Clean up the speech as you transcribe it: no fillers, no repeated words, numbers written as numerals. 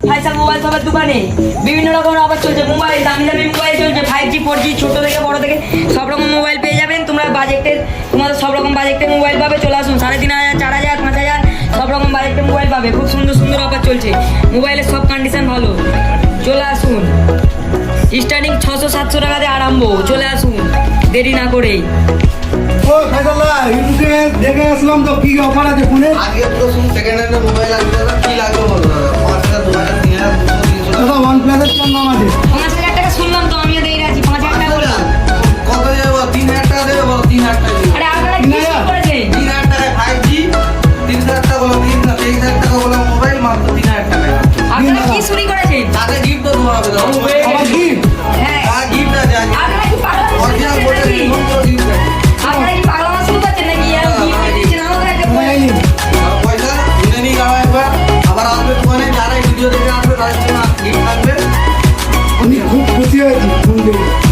Faisal mobile সবার দোকানে বিভিন্ন রকমের অফার চলছে। মোবাইল দামি দামি মোবাইল চলছে, 5G 4G ছোট থেকে বড় থেকে সব রকম মোবাইল পেয়ে যাবেন। তোমাদের সব রকম বাজেটের মোবাইল পাবে। চলে আসুন, 3,500, 4,000, 5,000 সব রকম বাজেটের মোবাইল পাবে। খুব সুন্দর সুন্দর অফার চলছে, মোবাইলের সব কন্ডিশন ভালো। চলে আসুন, স্টার্টিং 600-700 টাকা দিয়ে আরম্ভ। চলে আসুন দেরি না করেই। ও ফাইসাল্লাহ, ইউটিউবে দেখে আসলাম তো কি অফার আছে ফোনে। আগে তো শুন সেকেন্ড হ্যান্ড মোবাইল লাগবে, দাদা কি লাগবে বলো দাদা? 5,000, 2,000, 3,000, 200, 300 দাদা ওয়ান প্লাসের কেমন দাম আছে? 5,000 টাকা শুনলাম তো, আমিও দিয়ে আছি 5,000 টাকা বললাম। কত যাবো? 3,000 টাকা দেবে বলো? 3,000 টাকা দিবে। আরে আপনারা কি শুরু করেছেন? 3,000 টাকায় 5G, 30,000 টাকা বলো, 23,000 টাকা বলো মোবাইল, মাত্র 3,000 টাকা। আপনারা কি চুরি করেছেন? তাকে গিফট তো দেওয়া হবে দাদা। আবার কি? হ্যাঁ, তার গিফট আছে আজ। আপনারা কি পাগলামো শুরু অরিজিনাল করছেন বলে নাকি? গিফট আছে। আপনারা কি পাগলামো শুরু করছেন নাকি? আর gift দিচ্ছেন আমাকে একটা সময় হয়নি। আর পয়সা কিনে নিয়ে যাওয়া একবার, আবার আসবে দোকানে, যারা এই ভিডিও দেখে আসবে তাদের জন্য গিফট থাকবে। আমি খুব খুশি হয়েছি ফোন পেয়ে।